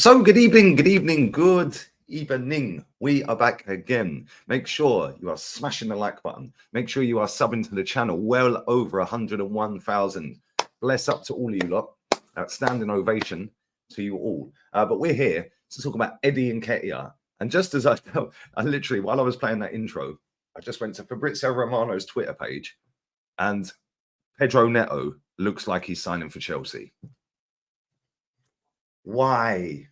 So, good evening. We are back again. Make sure you are smashing the like button. Make sure you are subbing to the channel. Well over 101,000. Bless up to all of you lot. Standing ovation to you all. But we're here to talk about Eddie Nketiah. And just as I literally, while I was playing that intro, I just went to Fabrizio Romano's Twitter page, and Pedro Neto looks like he's signing for Chelsea. Why?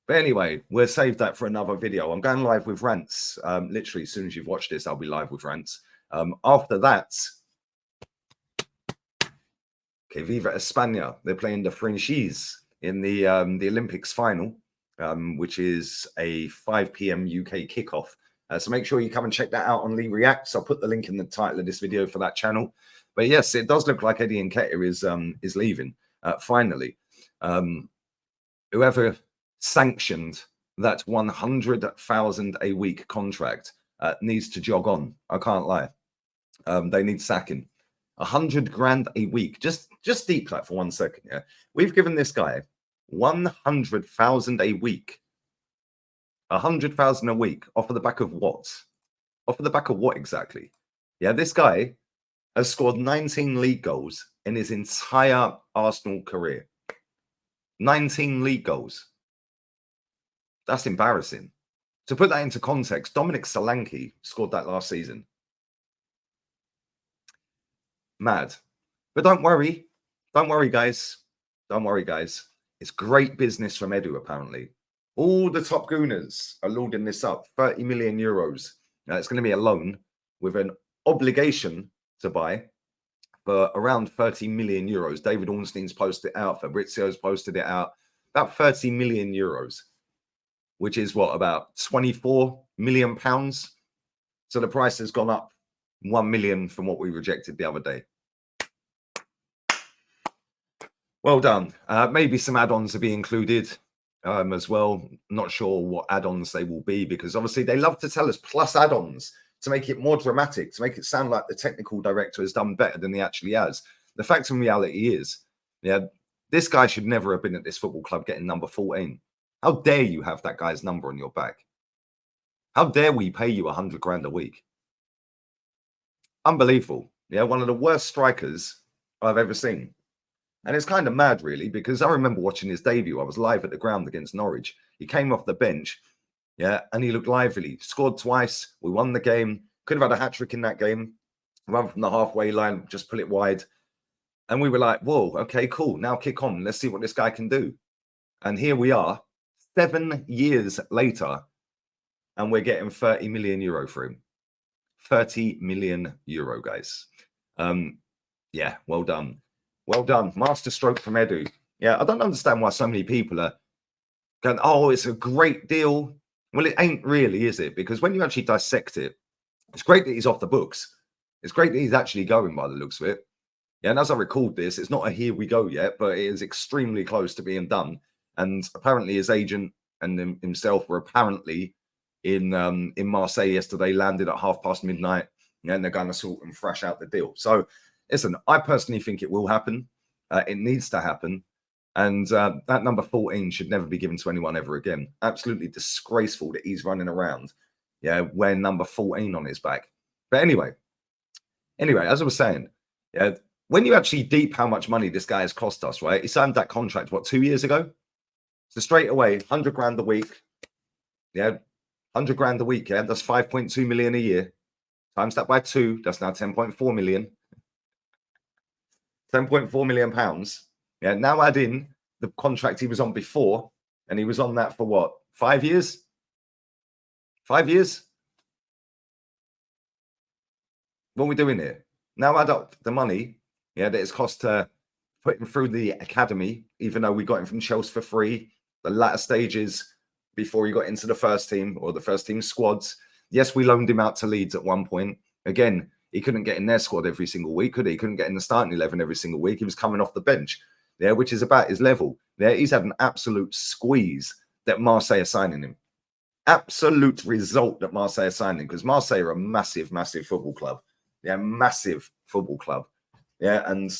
But anyway, we'll save that for another video. I'm going live with rants. Literally, as soon as you've watched this, I'll be live with rants. After that, okay, Viva España. They're playing the Frenchies in the Olympics final, which is a 5 p.m. UK kickoff. So make sure you come and check that out on Lee Reacts. I'll put the link in the title of this video for that channel. But yes, it does look like Eddie Nketiah is leaving finally. Whoever sanctioned that 100,000 a week contract needs to jog on. I can't lie. They need sacking. 100 grand a week. Just deep that for 1 second. Yeah, we've given this guy 100,000 a week. 100,000 a week off of the back of what? Off of the back of what exactly? Yeah, this guy has scored 19 league goals in his entire Arsenal career. 19 league goals. That's embarrassing. To put that into context, Dominic Solanke scored that last season. Mad. But don't worry. Don't worry, guys. Don't worry, guys. It's great business from Edu, apparently. All the top gooners are loading this up. 30 million euros. Now, it's going to be a loan with an obligation to buy for around 30 million euros. David Ornstein's posted it out. Fabrizio's posted it out. About 30 million euros, which is what, about 24 million pounds. So the price has gone up 1 million from what we rejected the other day. Well done. Maybe some add-ons to be included as well. Not sure what add-ons they will be, because obviously they love to tell us plus add-ons to make it more dramatic, to make it sound like the technical director has done better than he actually has. The fact and reality is, yeah, this guy should never have been at this football club getting number 14. How dare you have that guy's number on your back? How dare we pay you 100 grand a week? Unbelievable. Yeah, one of the worst strikers I've ever seen. And it's kind of mad, really, because I remember watching his debut. I was live at the ground against Norwich. He came off the bench, yeah, and he looked lively. Scored twice. We won the game. Could have had a hat-trick in that game. Run from the halfway line, just pull it wide. And we were like, whoa, okay, cool. Now kick on. Let's see what this guy can do. And here we are, 7 years later, and we're getting 30 million euro for him. 30 million euro, guys. Yeah, well done. Well done. Master stroke from Edu. Yeah, I don't understand why so many people are going, oh, it's a great deal. Well, it ain't really, is it? Because when you actually dissect it, it's great that he's off the books. It's great that he's actually going by the looks of it. Yeah, and as I record this, it's not a here we go yet, but it is extremely close to being done. And apparently his agent and himself were apparently in Marseille yesterday, landed at midnight, and they're going to sort and thrash out the deal. So, listen, I personally think it will happen. It needs to happen. And that number 14 should never be given to anyone ever again. Absolutely disgraceful that he's running around, yeah, wearing number 14 on his back. But anyway, as I was saying, yeah, when you actually deep how much money this guy has cost us, right? He signed that contract, what, 2 years ago? So straight away, 100 grand a week. Yeah, 100 grand a week, yeah? That's 5.2 million a year. Times that by 2, that's now 10.4 million. 10.4 million pounds. Yeah, now add in the contract he was on before, and he was on that for what, 5 years? 5 years? What are we doing here? Now add up the money, yeah, that it's cost to put him through the academy, even though we got him from Chelsea for free, the latter stages before he got into the first team or the first team squads. Yes, we loaned him out to Leeds at one point. Again, he couldn't get in their squad every single week, could he? He couldn't get in the starting 11 every single week. He was coming off the bench, yeah, which is about his level. Yeah, he's had an absolute squeeze that Marseille are signing him. Absolute result that Marseille are signing him, because Marseille are a massive, massive football club. Yeah, massive football club. Yeah, and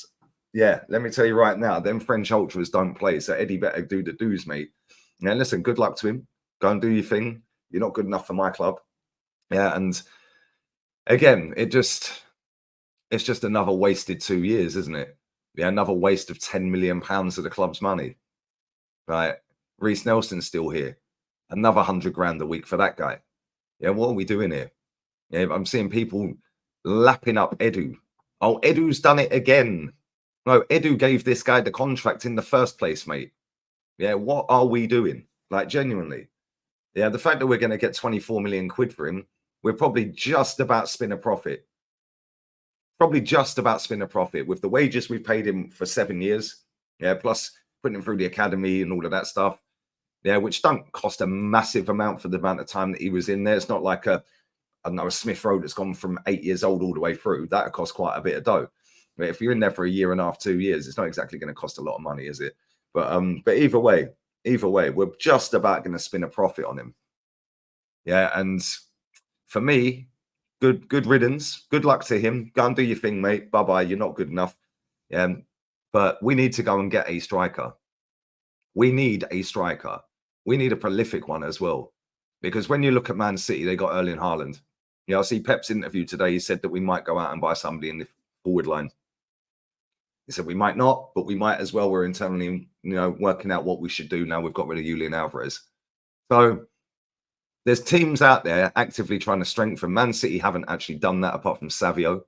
Yeah, let me tell you right now, them French ultras don't play. So Eddie better do the do's, mate. Yeah, listen, good luck to him. Go and do your thing. You're not good enough for my club. Yeah, and again, it's just another wasted 2 years, isn't it? Yeah, another waste of £10 million of the club's money. Right. Reece Nelson's still here. Another 100 grand a week for that guy. Yeah, what are we doing here? Yeah, I'm seeing people lapping up Edu. Oh, Edu's done it again. No, Edu gave this guy the contract in the first place, mate. Yeah, what are we doing? Like, genuinely. Yeah, the fact that we're going to get 24 million quid for him, we're probably just about spin a profit. Probably just about spin a profit with the wages we've paid him for 7 years. Yeah, plus putting him through the academy and all of that stuff. Yeah, which don't cost a massive amount for the amount of time that he was in there. It's not like I don't know, a Smith Road that's gone from 8 years old all the way through. That costs quite a bit of dough. But if you're in there for a year and a half, 2 years, it's not exactly going to cost a lot of money, is it? But either way, we're just about going to spin a profit on him. Yeah, and for me, good riddance. Good luck to him. Go and do your thing, mate. Bye bye. You're not good enough. But we need to go and get a striker. We need a striker. We need a prolific one as well. Because when you look at Man City, they got Erling Haaland. Yeah, I see Pep's interview today. He said that we might go out and buy somebody in the forward line. He said we might not, but we might as well. We're internally, working out what we should do now. We've got rid of Julian Alvarez. So there's teams out there actively trying to strengthen. Man City haven't actually done that apart from Savio.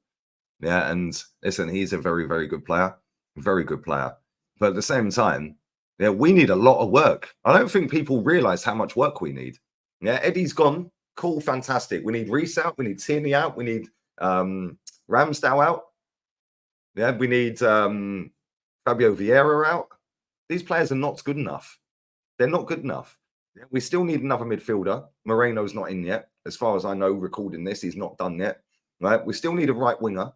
Yeah, and listen, he's a very, very good player. Very good player. But at the same time, yeah, we need a lot of work. I don't think people realize how much work we need. Yeah, Eddie's gone. Cool, fantastic. We need Reece out. We need Tierney out. We need Ramsdale out. Yeah, we need Fabio Vieira out. These players are not good enough. They're not good enough. We still need another midfielder. Moreno's not in yet. As far as I know, recording this, he's not done yet. Right? We still need a right winger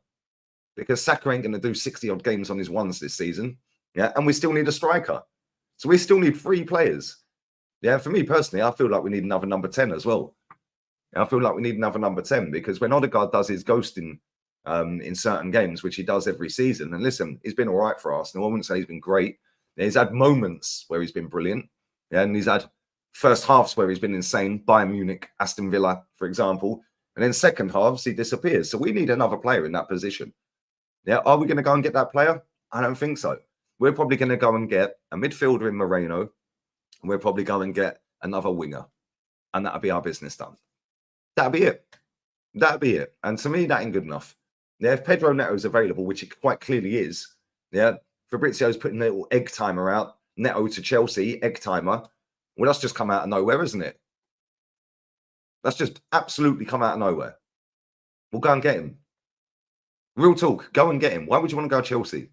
because Saka ain't going to do 60-odd games on his ones this season. Yeah, and we still need a striker. So we still need 3 players. Yeah, for me personally, I feel like we need another number 10 as well. I feel like we need another number 10 because when Odegaard does his ghosting in certain games, which he does every season, and listen, he's been all right for Arsenal. I wouldn't say he's been great. He's had moments where he's been brilliant. Yeah, and he's had first halves where he's been insane. Bayern Munich, Aston Villa, for example. And then second halves, he disappears. So we need another player in that position. Yeah, are we going to go and get that player? I don't think so. We're probably going to go and get a midfielder in Moreno. And we're probably going to get another winger. And that'll be our business done. That'll be it. That'll be it. And to me, that ain't good enough. Yeah, if Pedro Neto's available, which it quite clearly is, yeah, Fabrizio's putting a little egg timer out. Neto to Chelsea, egg timer. Well, that's just come out of nowhere, isn't it? That's just absolutely come out of nowhere. We'll go and get him. Real talk, go and get him. Why would you want to go to Chelsea?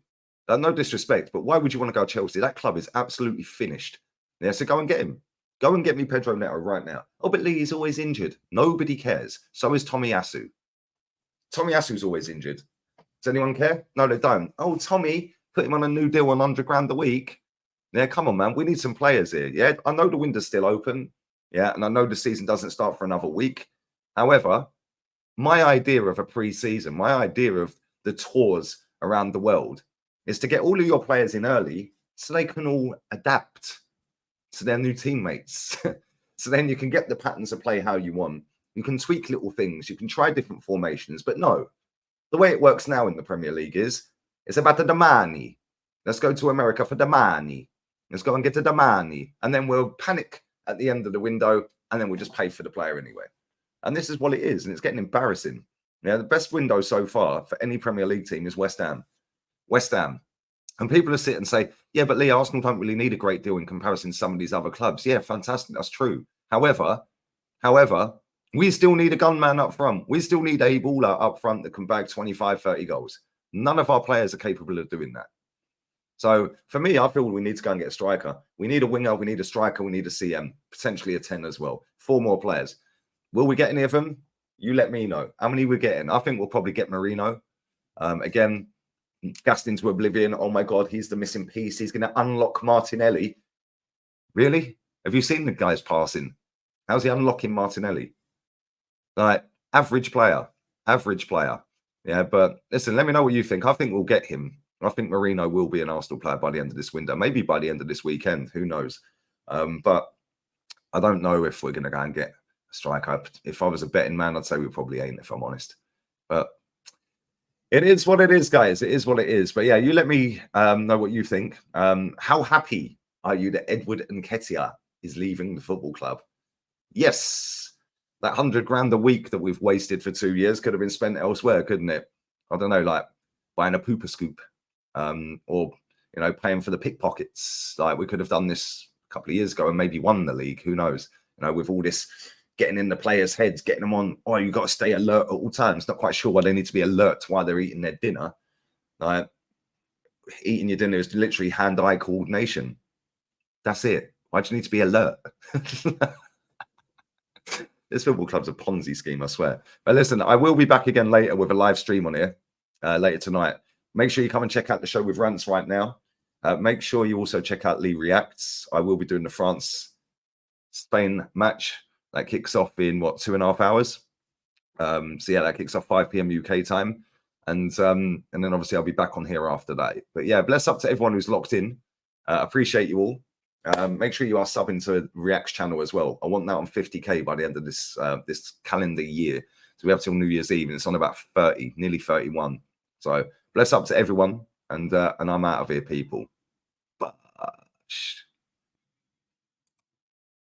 No disrespect, but why would you want to go to Chelsea? That club is absolutely finished. Yeah, so go and get him. Go and get me Pedro Neto right now. Oh, but Lee is always injured. Nobody cares. So is Tomiyasu. Tomiyasu's always injured. Does anyone care? No, they don't. Oh, Tommy, put him on a new deal on 100 grand a week. Yeah, come on, man. We need some players here. Yeah, I know the window's still open. Yeah, and I know the season doesn't start for another week. However, my idea of a pre-season, my idea of the tours around the world is to get all of your players in early so they can all adapt to their new teammates. So then you can get the patterns of play how you want. You can tweak little things. You can try different formations. But no, the way it works now in the Premier League is it's about the money. Let's go to America for the money. Let's go and get to the money. And then we'll panic at the end of the window and then we'll just pay for the player anyway. And this is what it is. And it's getting embarrassing. Yeah, the best window so far for any Premier League team is West Ham. West Ham. And people will sit and say, yeah, but Lee, Arsenal don't really need a great deal in comparison to some of these other clubs. Yeah, fantastic. That's true. However, we still need a gunman up front. We still need a baller up front that can bag 25, 30 goals. None of our players are capable of doing that. So for me, I feel we need to go and get a striker. We need a winger. We need a striker. We need a CM, potentially a 10 as well. 4 more players. Will we get any of them? You let me know. How many we're getting? I think we'll probably get Marino. Again, gassed into oblivion. Oh my God, he's the missing piece. He's going to unlock Martinelli. Really? Have you seen the guys passing? How's he unlocking Martinelli? Like, average player. Yeah, but listen, let me know what you think. I think we'll get him. I think Marino will be an Arsenal player by the end of this window, maybe by the end of this weekend. Who knows? But I don't know if we're going to go and get a striker. If I was a betting man, I'd say we probably ain't, if I'm honest. But it is what it is, guys. It is what it is. But yeah, you let me know what you think. How happy are you that Edward Nketiah is leaving the football club? Yes. That 100 grand a week that we've wasted for 2 years could have been spent elsewhere, couldn't it? I don't know, like buying a pooper scoop, or, you know, paying for the pickpockets. Like, we could have done this a couple of years ago and maybe won the league. Who knows? You know, with all this getting in the players' heads, getting them on, oh, you've got to stay alert at all times. Not quite sure why they need to be alert while they're eating their dinner. Like, eating your dinner is literally hand-eye coordination. That's it. Why do you need to be alert? This football club's a Ponzi scheme, I swear. But listen, I will be back again later with a live stream on here later tonight. Make sure you come and check out the show with Rants right now. Make sure you also check out Lee Reacts. I will be doing the France-Spain match. That kicks off in, what, 2.5 hours? So yeah, that kicks off 5 p.m. UK time. And then obviously I'll be back on here after that. But yeah, bless up to everyone who's locked in. Appreciate you all. Make sure you are subbing to React's channel as well. I want that on 50k by the end of this this calendar year. So we have till New Year's Eve, and it's on about 30, nearly 31. So bless up to everyone, and I'm out of here, people. But